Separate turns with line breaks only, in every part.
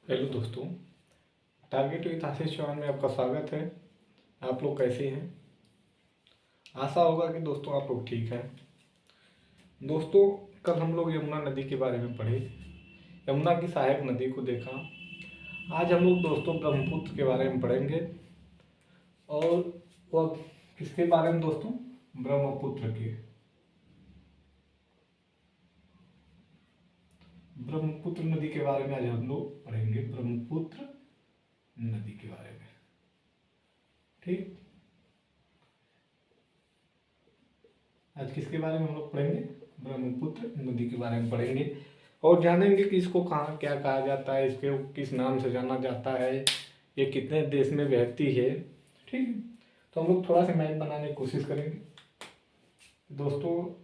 Hello दोस्तों, target with Ashish Chauhan में आपका स्वागत है। आप लोग कैसे हैं? आशा होगा कि दोस्तों आप लोग ठीक हैं। दोस्तों, कल हम लोग यमुना नदी के बारे में पढ़े, यमुना की सहायक नदी को देखा। आज हम लोग दोस्तों ब्रह्मपुत्र के बारे में पढ़ेंगे। और वह किसके बारे में दोस्तों? ब्रह्मपुत्र के। ब्रह्मपुत्र नदी के बारे में आज हम लोग पढ़ेंगे, ब्रह्मपुत्र नदी के बारे में। ठीक, आज किसके बारे में हम लोग पढ़ेंगे? ब्रह्मपुत्र नदी के बारे में पढ़ेंगे और जानेंगे कि इसको कहाँ क्या कहा जाता है, इसके किस नाम से जाना जाता है, ये कितने देश में बहती है। ठीक है, तो हम लोग थोड़ा सा मैप बनाने की कोशिश करेंगे दोस्तों।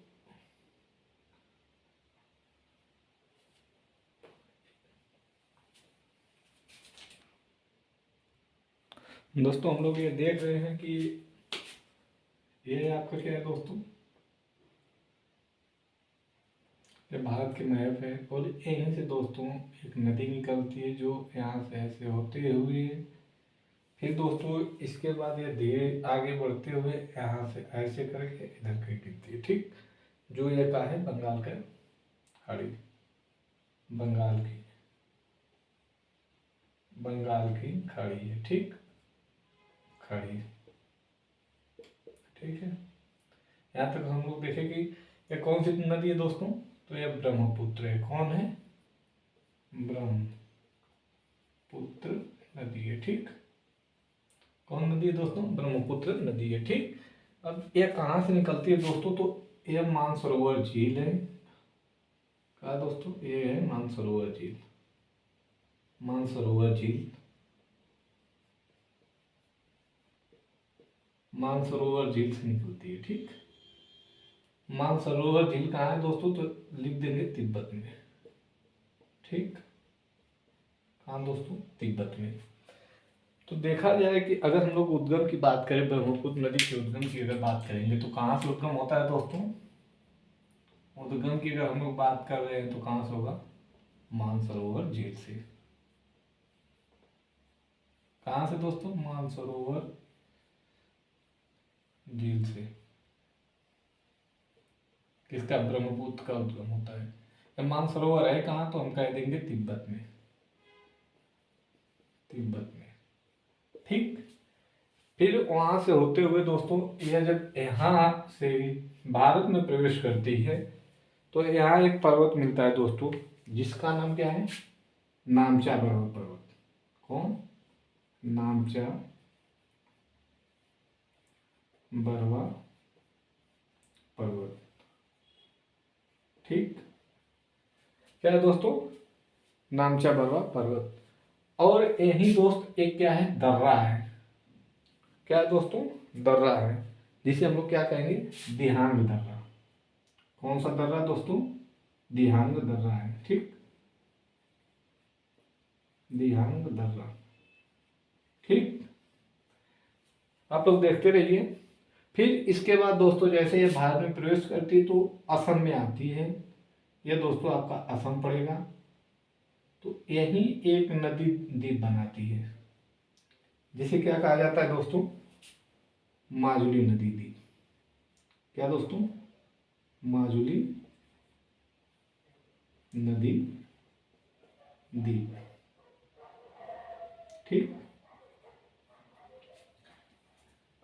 हम लोग ये देख रहे हैं कि ये आपका क्या है दोस्तों, ये भारत के मैप है और यहीं से दोस्तों एक नदी निकलती है जो यहाँ से ऐसे होते हुए फिर दोस्तों इसके बाद ये धीरे आगे बढ़ते हुए यहाँ से ऐसे करके इधर कहीं गिरती है। ठीक, जो ये का है बंगाल का खाड़ी, बंगाल की खाड़ी है। ठीक, खाड़ी, ठीक है। यहाँ तक हम लोग देखें कि ये कौन सी नदी है दोस्तों, तो ये ब्रह्मपुत्र है। कौन है? ब्रह्मपुत्र नदी है। ठीक, कौन नदी है दोस्तों? ब्रह्मपुत्र नदी है। ठीक, अब ये कहाँ से निकलती है दोस्तों, तो ये मानसरोवर झील है। कहा दोस्तों, ये है मानसरोवर झील, मानसरोवर झील, मानसरोवर झील से निकलती है। ठीक, मानसरोवर झील कहाँ है दोस्तों, तो लिख देंगे तिब्बत में। ठीक, कहाँ दोस्तों? तिब्बत में। तो देखा जाए कि अगर हम लोग उद्गम की बात करें, ब्रह्मपुत्र नदी के उद्गम की अगर बात करेंगे तो कहाँ से उद्गम होता है दोस्तों? उद्गम की अगर हम लोग बात कर रहे हैं तो कहाँ से होगा? मानसरोवर झील से। कहाँ से दोस्तों? मानसरोवर झील से। किसका? ब्रह्मपुत्र का उद्गम होता है। मानसरोवर है कहाँ, तो हम कह देंगे तिब्बत में, तिब्बत में। ठीक, फिर वहां से होते हुए दोस्तों यह जब यहाँ से भारत में प्रवेश करती है तो यहाँ एक पर्वत मिलता है दोस्तों, जिसका नाम क्या है? नामचा बरवा पर्वत। कौन? नामचा बरवा पर्वत। ठीक, क्या है दोस्तों? नामचा बरवा पर्वत। और यही दोस्त एक क्या है? दर्रा है। क्या है दोस्तों? दर्रा है, जिसे हम लोग क्या कहेंगे? दिहांग दर्रा। कौन सा दर्रा दोस्तों? दिहांग दर्रा है। ठीक, दिहांग दर्रा। ठीक, आप लोग देखते रहिए। फिर इसके बाद दोस्तों जैसे ये भारत में प्रवेश करती है तो असम में आती है। ये दोस्तों आपका असम पड़ेगा। तो यही एक नदी द्वीप बनाती है, जिसे क्या कहा जाता है दोस्तों? माजुली नदी द्वीप। क्या दोस्तों? माजुली नदी द्वीप। ठीक,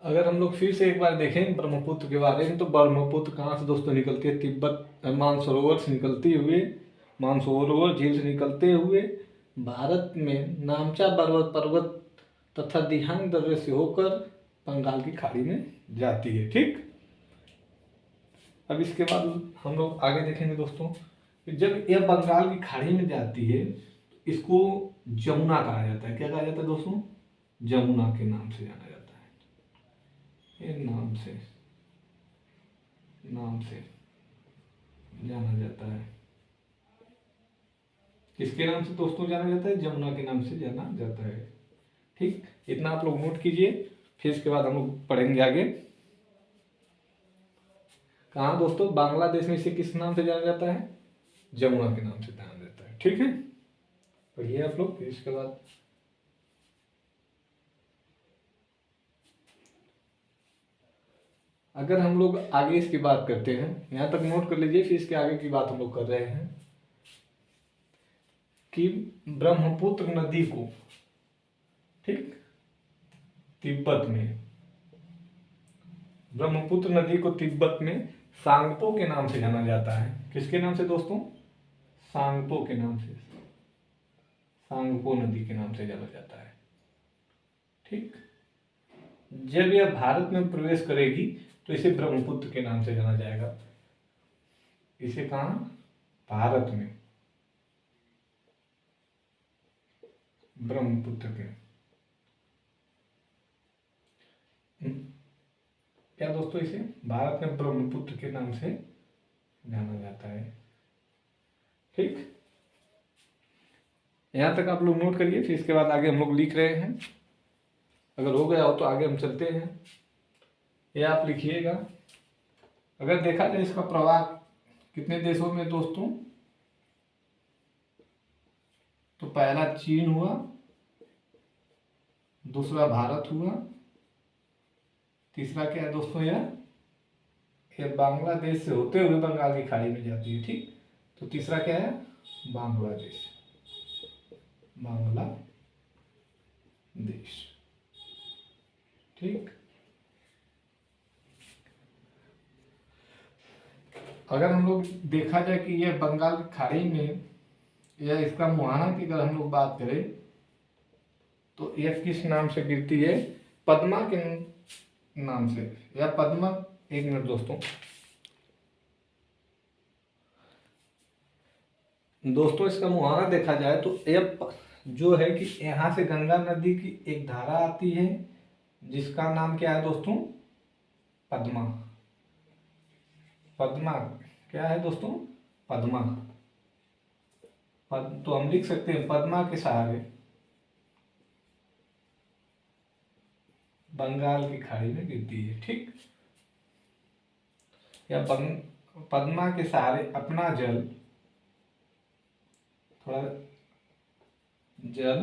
अगर हम लोग फिर से एक बार देखें ब्रह्मपुत्र के बारे में, तो ब्रह्मपुत्र कहाँ से दोस्तों निकलती है? तिब्बत मानसरोवर से निकलती हुए, मानसरोवर झील से निकलते हुए भारत में नामचा पर्वत पर्वत तथा दिहांग दर्रे से होकर बंगाल की खाड़ी में जाती है। ठीक, अब इसके बाद हम लोग आगे देखेंगे दोस्तों कि जब यह बंगाल की खाड़ी में जाती है इसको जमुना कहा जाता है। क्या कहा जाता है दोस्तों? जमुना के नाम से जाना जाता है। ये नाम से जाना जाता है। किसके नाम से दोस्तों जाना जाता है? जमुना के नाम से जाना जाता है। ठीक, इतना आप लोग नोट कीजिए। फिर इसके बाद हम लोग पढ़ेंगे आगे। कहाँ दोस्तों? बांग्लादेश में इसे किस नाम से जाना जाता है? जमुना के नाम से जाना जाता है। ठीक है, पढ़िए आप लोग। फिर इसके बाद अगर हम लोग आगे इसकी बात करते हैं, यहाँ तक नोट कर लीजिए, फिर इसके आगे की बात हम लोग कर रहे हैं कि ब्रह्मपुत्र नदी को, ठीक, तिब्बत में, ब्रह्मपुत्र नदी को तिब्बत में सांगपो के नाम से जाना जाता है। किसके नाम से दोस्तों? सांगपो के नाम से, सांगपो नदी के नाम से जाना जाता है, ठीक। जब यह भारत में प्रवेश करेगी तो इसे ब्रह्मपुत्र के नाम से जाना जाएगा। इसे कहाँ? भारत में ब्रह्मपुत्र के, क्या दोस्तों, इसे भारत में ब्रह्मपुत्र के नाम से जाना जाता है, ठीक। यहां तक आप लोग नोट करिए। फिर इसके बाद आगे हम लोग लिख रहे हैं, अगर हो गया हो तो आगे हम चलते हैं। ये आप लिखिएगा। अगर देखा जाए इसका प्रवाह कितने देशों में दोस्तों, तो पहला चीन हुआ, दूसरा भारत हुआ, तीसरा क्या है दोस्तों, यह बांग्लादेश से होते हुए बंगाल की खाड़ी में जाती है, ठीक। तो तीसरा क्या है? बांग्लादेश, बांग्लादेश, ठीक। अगर हम लोग देखा जाए कि यह बंगाल की खाड़ी में, या इसका मुहाना की अगर हम लोग बात करें तो यह किस नाम से गिरती है? पद्मा के नाम से, या पद्मा, एक मिनट दोस्तों, इसका मुहाना देखा जाए तो यह जो है कि यहाँ से गंगा नदी की एक धारा आती है जिसका नाम क्या है दोस्तों? पद्मा। पद्मा क्या है दोस्तों? पद्मा। तो हम लिख सकते हैं पद्मा के सहारे बंगाल की खाड़ी में गिरती है, ठीक। या पद्मा के सहारे अपना जल, थोड़ा जल,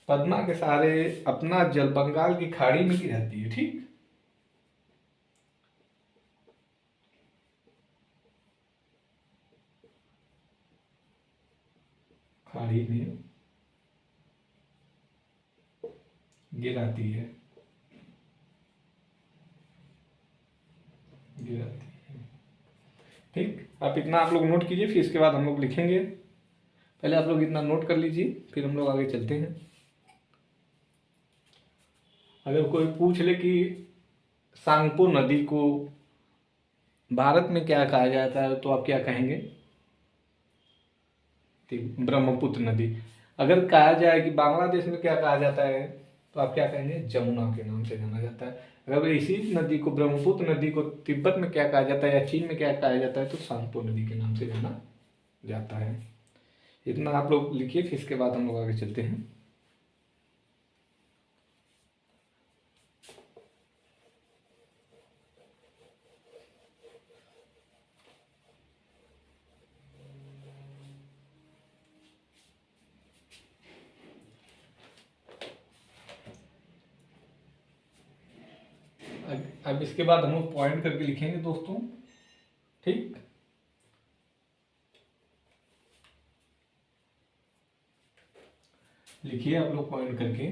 पद्मा के सहारे अपना जल बंगाल की खाड़ी में गिराती है, ठीक। खाड़ी में गिराती है, ठीक। आप इतना आप लोग नोट कीजिए, फिर इसके बाद हम लोग लिखेंगे। पहले आप लोग इतना नोट कर लीजिए, फिर हम लोग आगे चलते हैं। अगर कोई पूछ ले कि सांगपो नदी को भारत में क्या कहा जाता है तो आप क्या कहेंगे? ब्रह्मपुत्र नदी। अगर कहा जाए कि बांग्लादेश में क्या कहा जाता है तो आप क्या कहेंगे? जमुना के नाम से जाना जाता है। अगर इसी नदी को, ब्रह्मपुत्र नदी को, तिब्बत में क्या कहा जाता है या चीन में क्या कहा जाता है तो सांगपो नदी के नाम से जाना जाता है। इतना आप लोग लिखिए, फिर इसके बाद हम लोग आगे चलते हैं। अब इसके बाद हम लोग पॉइंट करके लिखेंगे दोस्तों, ठीक। लिखिए आप लोग पॉइंट करके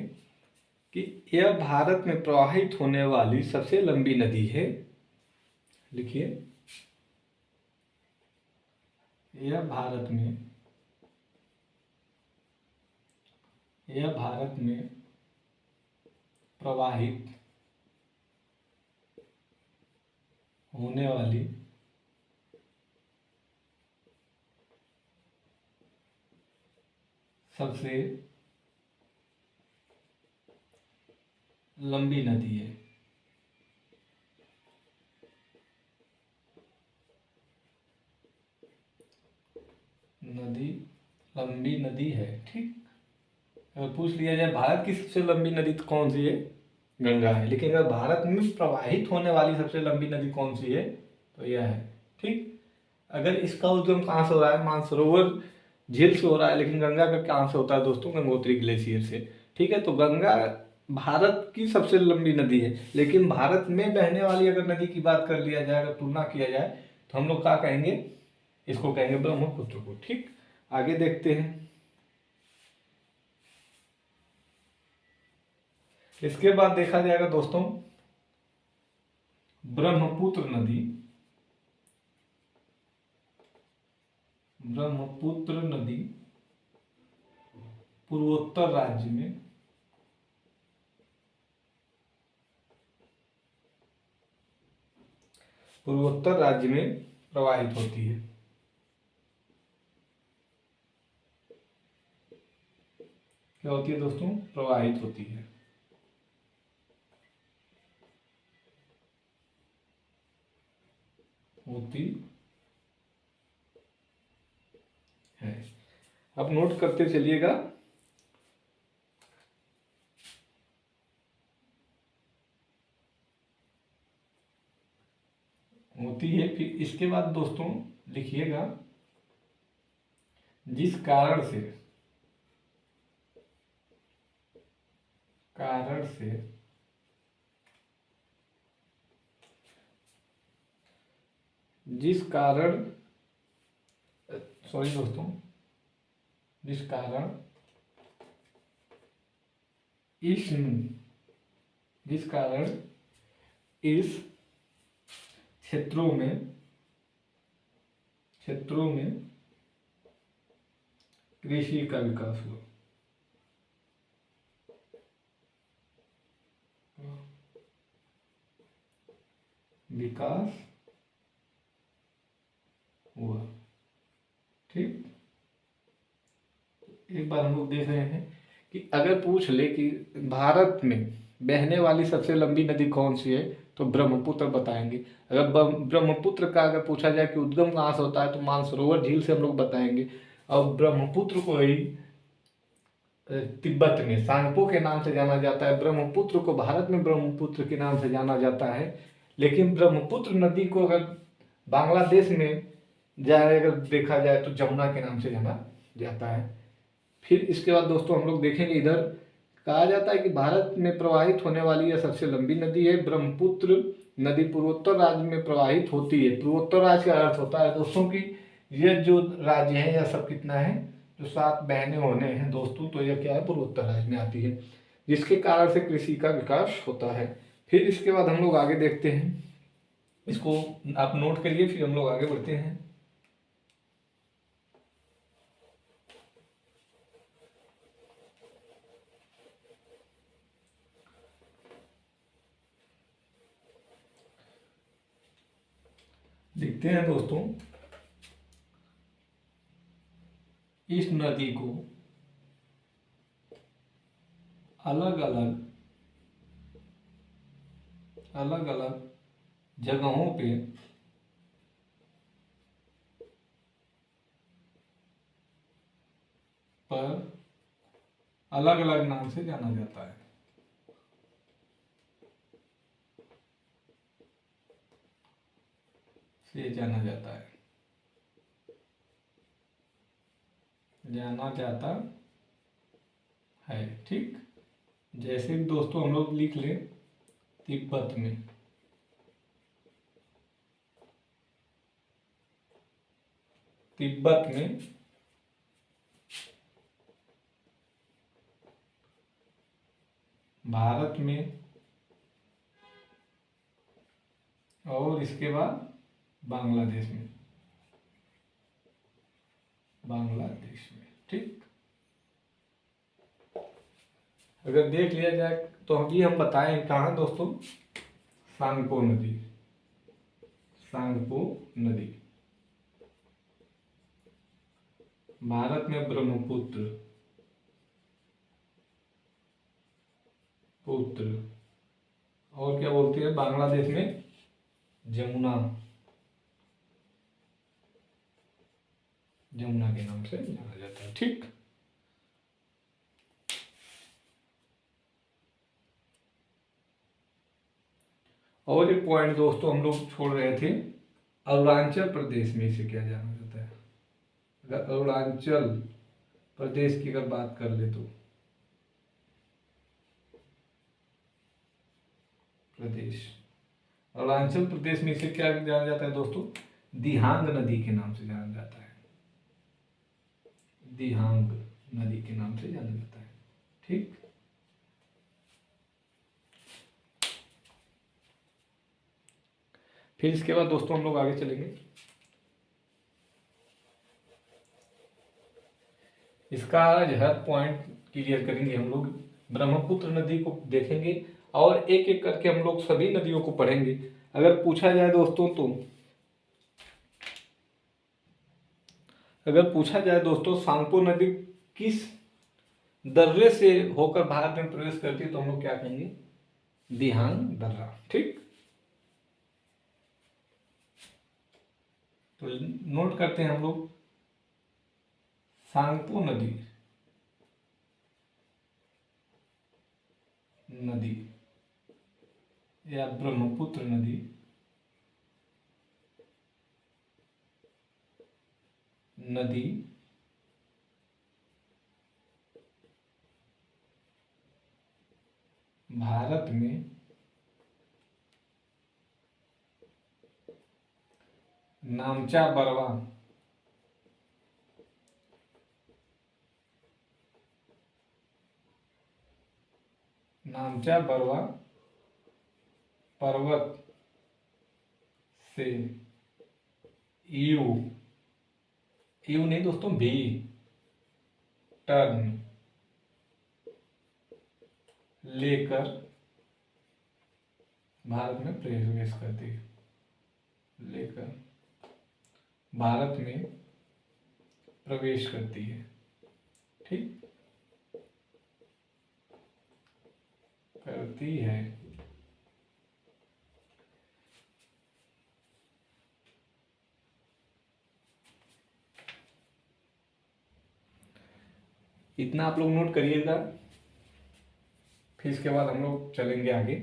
कि यह भारत में प्रवाहित होने वाली सबसे लंबी नदी है। लिखिए, यह भारत में प्रवाहित होने वाली सबसे लंबी नदी है। लंबी नदी है, ठीक। अगर पूछ लिया जाए भारत की सबसे लंबी नदी तो कौन सी है? गंगा है। लेकिन अगर भारत में प्रवाहित होने वाली सबसे लंबी नदी कौन सी है तो यह है, ठीक। अगर इसका उद्गम कहाँ से हो रहा है? मानसरोवर झील से हो रहा है, लेकिन गंगा का कहाँ से होता है दोस्तों? गंगोत्री ग्लेशियर से। ठीक है, तो गंगा भारत की सबसे लंबी नदी है, लेकिन भारत में बहने वाली अगर नदी की बात कर लिया जाए, अगर तुलना किया जाए, तो हम लोग क्या कहेंगे? इसको कहेंगे ब्रह्मपुत्र को। ठीक, आगे देखते हैं। इसके बाद देखा जाएगा दोस्तों, ब्रह्मपुत्र नदी, ब्रह्मपुत्र नदी पूर्वोत्तर राज्य में प्रवाहित होती है। क्या होती है दोस्तों? प्रवाहित होती है। होती है। अब नोट करते चलिएगा। होती है, फिर इसके बाद दोस्तों लिखिएगा, जिस कारण से जिस कारण सॉरी दोस्तों, जिस कारण इस क्षेत्रों में कृषि का विकास हुआ। ठीक, एक बार हम लोग देख रहे हैं कि अगर पूछ ले कि भारत में बहने वाली सबसे लंबी नदी कौन सी है, तो ब्रह्मपुत्र बताएंगे। अगर ब्रह्मपुत्र का अगर पूछा जाए कि उद्गम कहाँ से होता है, तो मानसरोवर झील से हम लोग बताएंगे। और ब्रह्मपुत्र को ही तिब्बत में सांगपो के नाम से जाना जाता है। ब्रह्मपुत्र को भारत में ब्रह्मपुत्र के नाम से जाना जाता है, लेकिन ब्रह्मपुत्र नदी को अगर बांग्लादेश में जाए, अगर देखा जाए, तो जमुना के नाम से जाना जाता है। फिर इसके बाद दोस्तों हम लोग देखेंगे, इधर कहा जाता है कि भारत में प्रवाहित होने वाली यह सबसे लंबी नदी है। ब्रह्मपुत्र नदी पूर्वोत्तर राज्य में प्रवाहित होती है। पूर्वोत्तर राज्य का अर्थ होता है दोस्तों कि ये जो राज्य है, यह सब कितना है, जो 7 बहने होने हैं दोस्तों, तो यह क्या है? पूर्वोत्तर राज्य में आती है, जिसके कारण से कृषि का विकास होता है। फिर इसके बाद हम लोग आगे देखते हैं, इसको आप नोट करिए, फिर हम लोग आगे बढ़ते हैं। देखते हैं दोस्तों, इस नदी को अलग अलग जगहों पे पर अलग अलग नाम से जाना जाता है। जाना जाता है। ठीक, जैसे दोस्तों हम लोग लिख लें, तिब्बत में, भारत में, और इसके बाद बांग्लादेश में। ठीक, अगर देख लिया जाए तो अभी हम बताएं कहाँ दोस्तों? सांगपो नदी भारत में ब्रह्मपुत्र और क्या बोलते हैं बांग्लादेश में? जमुना के नाम से जाना जाता है। ठीक, और एक पॉइंट दोस्तों हम लोग छोड़ रहे थे, अरुणाचल प्रदेश में इसे क्या जाना जाता है? अगर अरुणाचल प्रदेश की अगर बात कर ले तो प्रदेश, अरुणाचल प्रदेश में इसे क्या जाना जाता है दोस्तों, दिहांग नदी के नाम से जाना जाता है, दिहांग नदी के नाम से जाना जाता है। ठीक, फिर इसके बाद दोस्तों हम लोग आगे चलेंगे। इसका आज हर पॉइंट क्लियर करेंगे हम लोग, ब्रह्मपुत्र नदी को देखेंगे और एक एक करके हम लोग सभी नदियों को पढ़ेंगे। अगर पूछा जाए दोस्तों तो, अगर पूछा जाए दोस्तों सांगपो नदी किस दर्रे से होकर भारत में प्रवेश करती है तो हम लोग क्या कहेंगे, दिहांग दर्रा। ठीक, तो नोट करते हैं हम लोग, सांगपो नदी नदी या ब्रह्मपुत्र नदी नदी भारत में नामचा बरवा नामचा बरवा पर्वत से यू यू नहीं दोस्तों, भी टर्न लेकर भारत में प्रवेश करती है, लेकर भारत में प्रवेश करती है। ठीक, करती है। इतना आप लोग नोट करिएगा, फिर इसके बाद हम लोग चलेंगे आगे।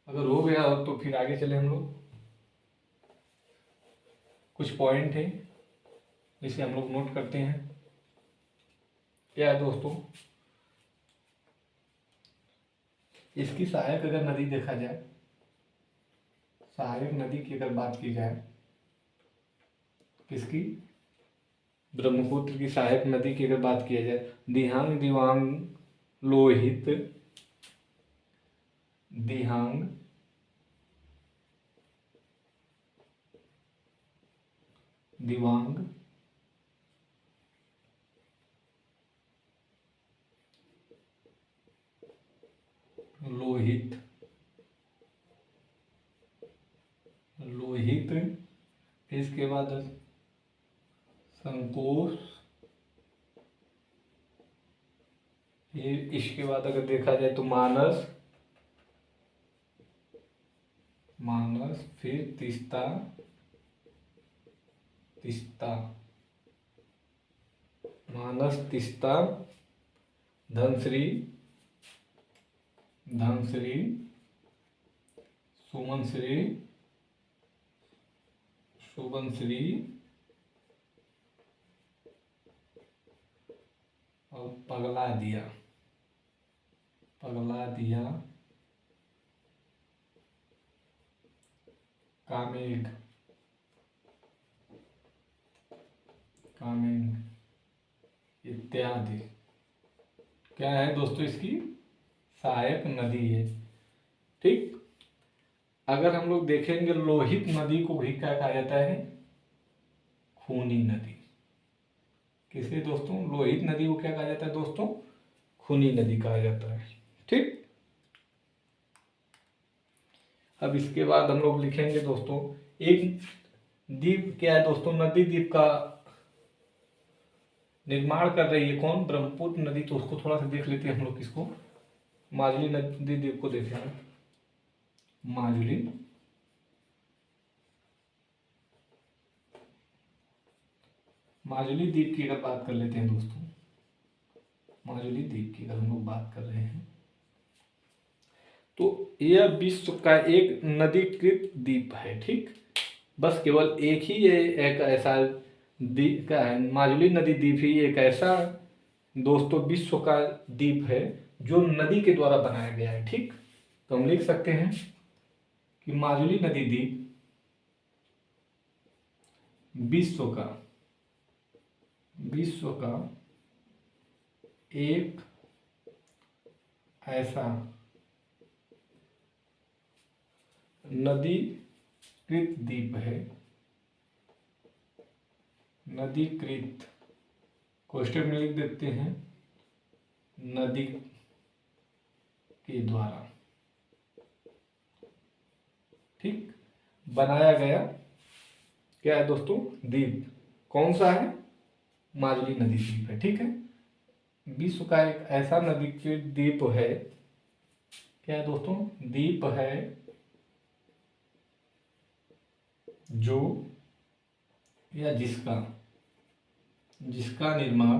अगर हो गया हो तो फिर आगे चले हम लोग। कुछ पॉइंट है जिसे हम लोग नोट करते हैं। क्या है दोस्तों, इसकी सहायक अगर नदी देखा जाए, सहायक नदी की अगर बात की जाए, किसकी, ब्रह्मपुत्र की सहायक नदी की अगर बात किया जाए, दिहांग, दिवांग, लोहित, दिहांग, दिवांग, लोहित, लोहित, फिर इसके बाद संकोश, फिर इसके बाद अगर देखा जाए तो मानस, मानस, फिर तीस्ता, तीस्ता, मानस, तीस्ता, धनश्री, धनश्री, सुमनश्री, शुभनश्री और पगला दिया, पगला दिया, कामेग, कामेंग इत्यादि क्या है दोस्तों, इसकी सहायक नदी है। ठीक, अगर हम लोग देखेंगे लोहित नदी को भी क्या कहा जाता है, खूनी नदी। किसे दोस्तों, लोहित नदी को क्या कहा जाता है दोस्तों, खूनी नदी कहा जाता है। ठीक, अब इसके बाद हम लोग लिखेंगे दोस्तों, एक द्वीप क्या है दोस्तों, नदी द्वीप का निर्माण कर रही है कौन, ब्रह्मपुत्र नदी। तो उसको थोड़ा सा देख लेते हैं हम लोग, किसको, माजुली नदी द्वीप को देखें हम, माजुली, माजुली द्वीप की अगर बात कर लेते हैं दोस्तों, माजुली द्वीप की अगर हम लोग बात कर रहे हैं तो यह विश्व का एक नदीकृत द्वीप है। ठीक, बस केवल एक ही ये एक ऐसा द्वीप का है, माजुली नदी द्वीप ही एक ऐसा दोस्तों विश्व का द्वीप है जो नदी के द्वारा बनाया गया है। ठीक, तो हम लिख सकते हैं कि माजुली नदी द्वीप विश्व का एक ऐसा नदीकृत द्वीप है, नदीकृत कोष्टक में लिख देते हैं नदी के द्वारा। ठीक, बनाया गया क्या है दोस्तों, द्वीप। कौन सा है, माजुली नदी द्वीप है। ठीक है, विश्व का एक ऐसा नदीकृत द्वीप है, क्या है दोस्तों, द्वीप है जो या जिसका निर्माण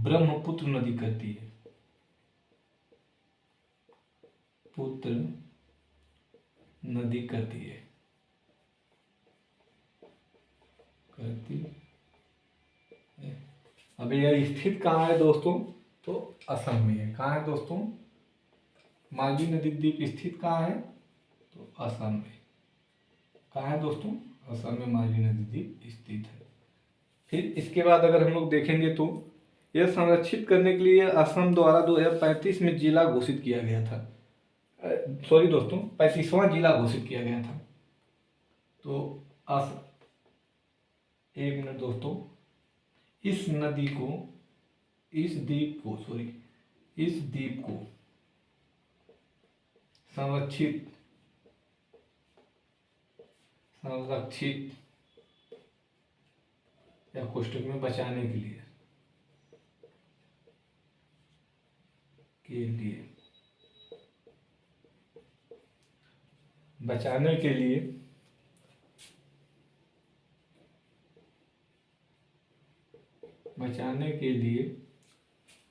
ब्रह्मपुत्र नदी करती है, पुत्र नदी करती है। अब यह स्थित कहाँ है दोस्तों, तो असम में है। कहाँ है दोस्तों, माजुली नदी द्वीप स्थित कहाँ है, तो असम में। कहाँ है दोस्तों, असम में माजुली नदी द्वीप स्थित है। फिर इसके बाद अगर हम लोग देखेंगे तो यह संरक्षित करने के लिए असम द्वारा 2035 में जिला घोषित किया गया था। सॉरी दोस्तों, 35वां जिला घोषित किया गया था। तो एक मिनट दोस्तों, इस द्वीप को संरक्षित या कोष्टक में बचाने के लिए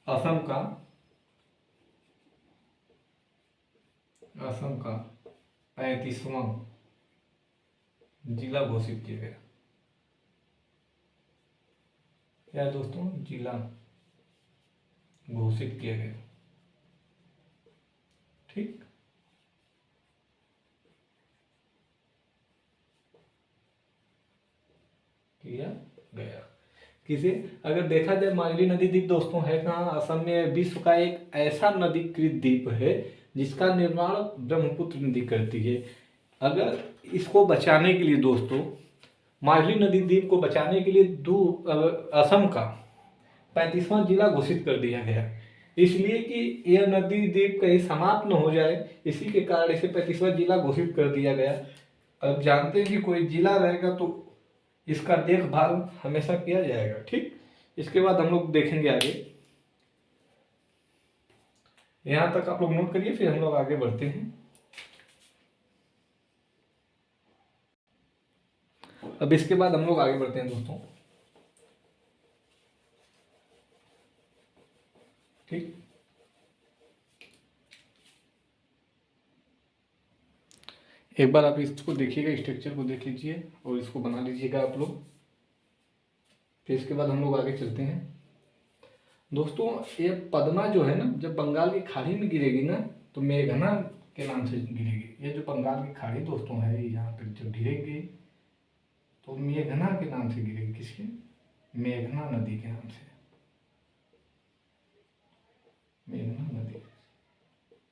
असम का 35वां जिला घोषित किया गया। क्या दोस्तों, जिला घोषित किया गया। ठीक, किया गया। किसे अगर देखा जाए, माजुली नदी द्वीप दोस्तों है कहाँ, असम में। विश्व का एक ऐसा नदीकृत द्वीप है जिसका निर्माण ब्रह्मपुत्र नदी करती है। अगर इसको बचाने के लिए दोस्तों, माजुली नदी द्वीप को बचाने के लिए असम का 35वां जिला घोषित कर दिया गया, इसलिए कि यह नदी द्वीप कहीं समाप्त न हो जाए, इसी के कारण इसे 35वां जिला घोषित कर दिया गया। अब जानते हैं कि कोई जिला रहेगा तो इसका देखभाल हमेशा किया जाएगा। ठीक, इसके बाद हम लोग देखेंगे आगे। यहां तक आप लोग नोट करिए, फिर हम लोग आगे बढ़ते हैं। अब इसके बाद हम लोग आगे बढ़ते हैं दोस्तों। ठीक, एक बार आप इसको देखिएगा, स्ट्रक्चर को देख लीजिए और इसको बना लीजिएगा आप लोग। फिर इसके बाद हम लोग आगे चलते हैं दोस्तों। ये पद्मा जो है ना, जब बंगाल की खाड़ी में गिरेगी ना, तो मेघना के नाम से गिरेगी। ये जो बंगाल की खाड़ी दोस्तों है, यहाँ पे जब गिरेगी तो मेघना के नाम से गिरेगी। किसके, मेघना नदी के नाम से, मेघना नदी।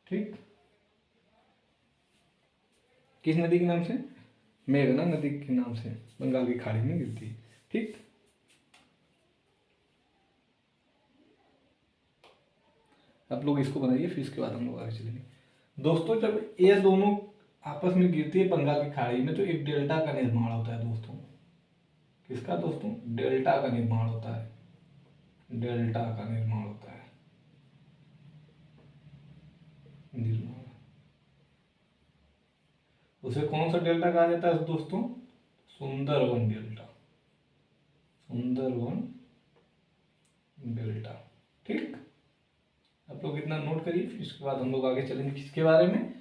ठीक, किस नदी के नाम से, मेघना नदी के नाम से बंगाल की खाड़ी में गिरती है। ठीक, आप लोग इसको बनाइए, फिर इसके बाद हम लोग आगे चलेंगे दोस्तों। जब ये दोनों आपस में गिरती है बंगाल की खाड़ी में, तो एक डेल्टा का निर्माण होता है दोस्तों। किसका दोस्तों, डेल्टा का निर्माण होता है। डेल्टा का निर्माण होता है, उसे कौन सा डेल्टा कहा जाता है दोस्तों, सुंदरवन डेल्टा, सुंदरवन डेल्टा। ठीक, आप लोग इतना नोट करिए, फिर उसके बाद हम लोग आगे चलेंगे किसके बारे में,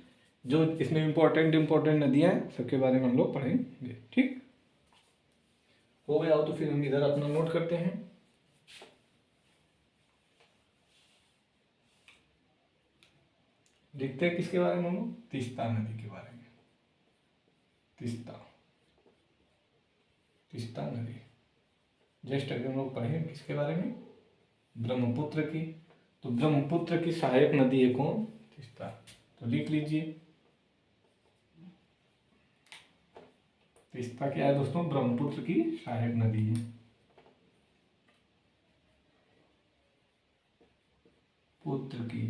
जो इसमें इम्पोर्टेंट नदियाँ हैं सबके बारे में हम लोग पढ़ेंगे। ठीक हो गया हो तो फिर हम इधर अपना नोट करते हैं। देखते हैं किसके बारे में हम लोग, तीस्ता नदी के बारे में। तीस्ता नदी जस्ट अगर हम लोग पढ़ें किसके बारे में, ब्रह्मपुत्र की। तो ब्रह्मपुत्र की सहायक नदी है कौन, तीस्ता। तो लिख लीजिए, तीस्ता क्या है दोस्तों, ब्रह्मपुत्र की सहायक नदी है। पुत्र की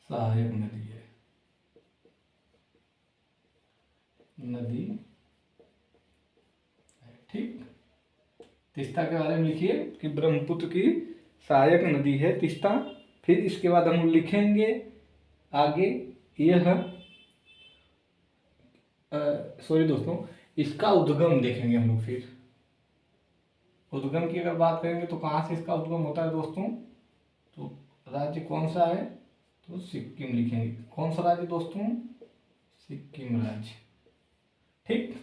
सहायक नदी है, ठीक। तीस्ता के बारे में लिखिए कि ब्रह्मपुत्र की सहायक नदी है तीस्ता। फिर इसके बाद हम लिखेंगे आगे, यह सॉरी दोस्तों, इसका उद्गम देखेंगे हम लोग। फिर उद्गम की अगर बात करेंगे तो कहाँ से इसका उद्गम होता है दोस्तों, तो राज्य कौन सा है, तो सिक्किम लिखेंगे। कौन सा राज्य दोस्तों, सिक्किम राज्य, ठीक।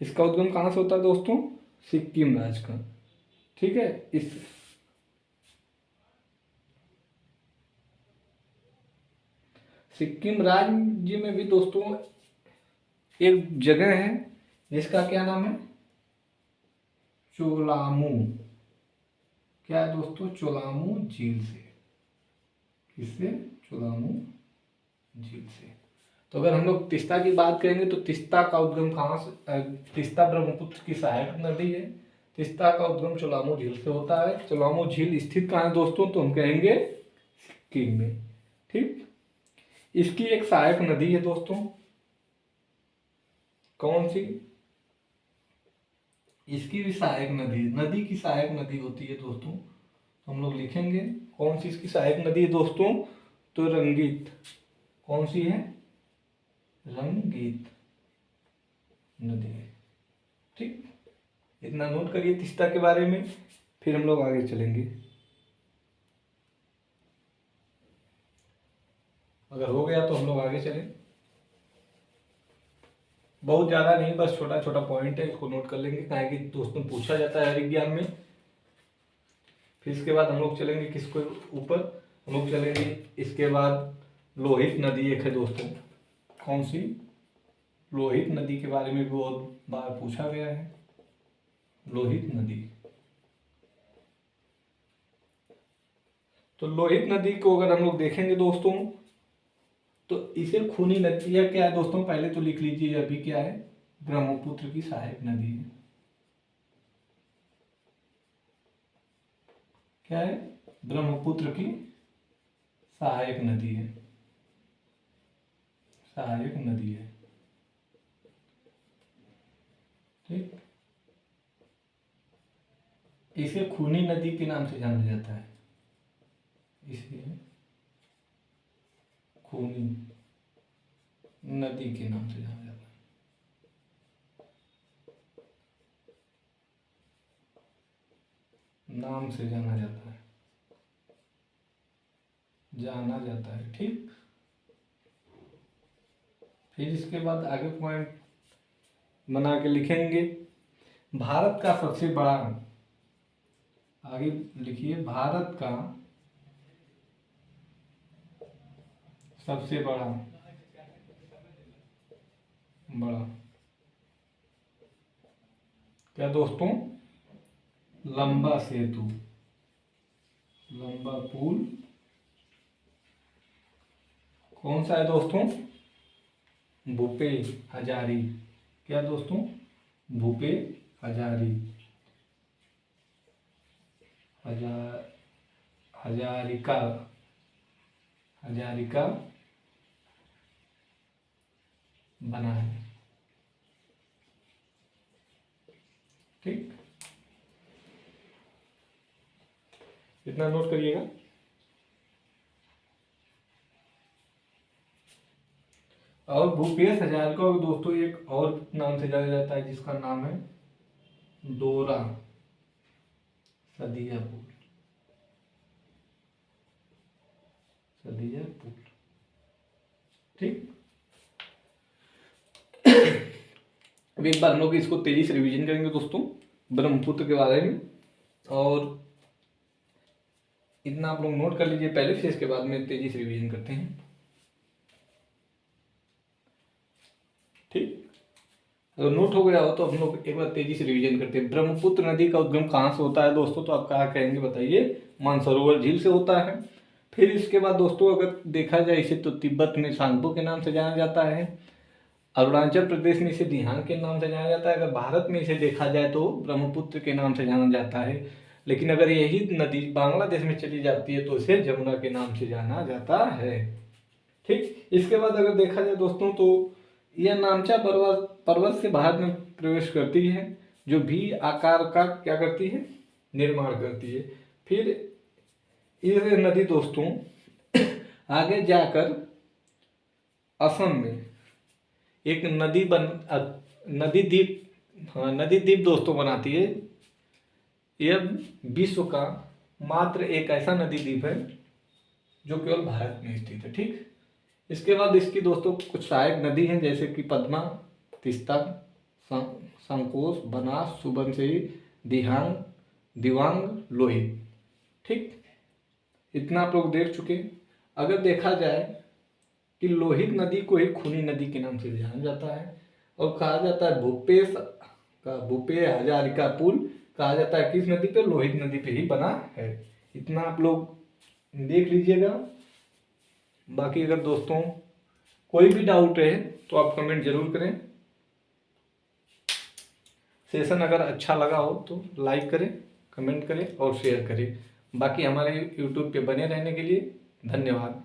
इसका उद्गम कहाँ से होता है दोस्तों, सिक्किम राज्य का, ठीक है। इस सिक्किम राज्य में भी दोस्तों एक जगह है जिसका क्या नाम है, चोलामू। क्या है दोस्तों, चोलामू झील से। किससे, चोलामू झील से। तो अगर हम लोग तीस्ता की बात करेंगे तो तीस्ता का उद्गम कहाँ से, तीस्ता ब्रह्मपुत्र की सहायक नदी है। तीस्ता का उद्गम चोलामू झील से होता है। चोलामू झील स्थित कहाँ है दोस्तों, तो हम कहेंगे सिक्किम में, ठीक। इसकी एक सहायक नदी है दोस्तों, कौन सी, इसकी भी सहायक नदी की सहायक नदी होती है दोस्तों। तो हम लोग लिखेंगे कौन सी इसकी सहायक नदी है दोस्तों, तो रंगीत। कौन सी है, रंगीत नदी है, ठीक। इतना नोट करिए तीस्ता के बारे में, फिर हम लोग आगे चलेंगे। अगर हो गया तो हम लोग आगे चलें। बहुत ज़्यादा नहीं, बस छोटा छोटा पॉइंट है, इसको नोट कर लेंगे, क्या कि दोस्तों पूछा जाता है हर एग्जाम में। फिर इसके बाद हम लोग चलेंगे किसको ऊपर, हम लोग चलेंगे इसके बाद लोहित नदी एक है दोस्तों। कौन सी, लोहित नदी के बारे में भी बहुत बार पूछा गया है, लोहित नदी। तो लोहित नदी को अगर हम लोग देखेंगे दोस्तों, तो इसे खूनी नदी या क्या है दोस्तों, पहले तो लिख लीजिए अभी क्या है, ब्रह्मपुत्र की सहायक नदी है। क्या है, ब्रह्मपुत्र की सहायक नदी है, सहायक नदी है, ठीक। इसे खूनी नदी के नाम से जाना जाता है, इसे खूनी नदी के नाम से जाना जाता है। नाम से जाना जाता है, जाना जाता है, ठीक। फिर इसके बाद आगे पॉइंट बना के लिखेंगे, भारत का सबसे बड़ा, आगे लिखिए, भारत का सबसे बड़ा क्या दोस्तों, लंबा सेतु, लंबा पुल कौन सा है दोस्तों, भूपे हजारी। क्या दोस्तों, भूपे हजारी, हजारिका, हजारिका बना है, ठीक। इतना नोट करिएगा। और भूपेश हजारिका को दोस्तों एक और नाम से जाना जाता है जिसका नाम है डोरा सदिया पुल। नदी या पुल। ठीक, अब एक बार हम लोग इसको तेजी से रिवीजन करेंगे दोस्तों ब्रह्मपुत्र के बारे में, और इतना आप लोग नोट कर लीजिए पहले, फिर इसके बाद में तेजी से रिवीजन करते हैं। ठीक, अगर नोट हो गया हो तो हम लोग एक बार तेजी से रिवीजन करते हैं। ब्रह्मपुत्र नदी का उद्गम कहाँ से होता है दोस्तों, तो आप कहाँ कहेंगे बताइए, मानसरोवर झील से होता है। फिर इसके बाद दोस्तों अगर देखा जाए इसे तो तिब्बत में सांगपो के नाम से जाना जाता है, अरुणाचल प्रदेश में इसे दिहांग के नाम से जाना जाता है। अगर भारत में इसे देखा जाए तो ब्रह्मपुत्र के नाम से जाना जाता है, लेकिन अगर यही नदी बांग्लादेश में चली जाती है तो इसे जमुना के नाम से जाना जाता है। ठीक, इसके बाद अगर देखा जाए दोस्तों तो यह नामचा पर्वत से भारत में प्रवेश करती है, जो भी आकार का क्या करती है, निर्माण करती है। फिर ये नदी दोस्तों आगे जाकर असम में एक नदी द्वीप दोस्तों बनाती है। यह विश्व का मात्र एक ऐसा नदी द्वीप है जो केवल भारत में स्थित है। ठीक, इसके बाद इसकी दोस्तों कुछ सहायक नदी हैं जैसे कि पद्मा, तीस्ता, संकोश, बनास, सुबनसिरी, दिहांग, दिवांग, लोहित। ठीक, इतना आप लोग देख चुके। अगर देखा जाए कि लोहित नदी को ही खूनी नदी के नाम से जाना जाता है, और कहा जाता है भूपेश हजारिका पुल कहा जाता है किस नदी पे, लोहित नदी पे ही बना है। इतना आप लोग देख लीजिएगा। बाकी अगर दोस्तों कोई भी डाउट है तो आप कमेंट जरूर करें। सेशन अगर अच्छा लगा हो तो लाइक करें, कमेंट करें और शेयर करें। बाकी हमारे यूट्यूब पे बने रहने के लिए धन्यवाद।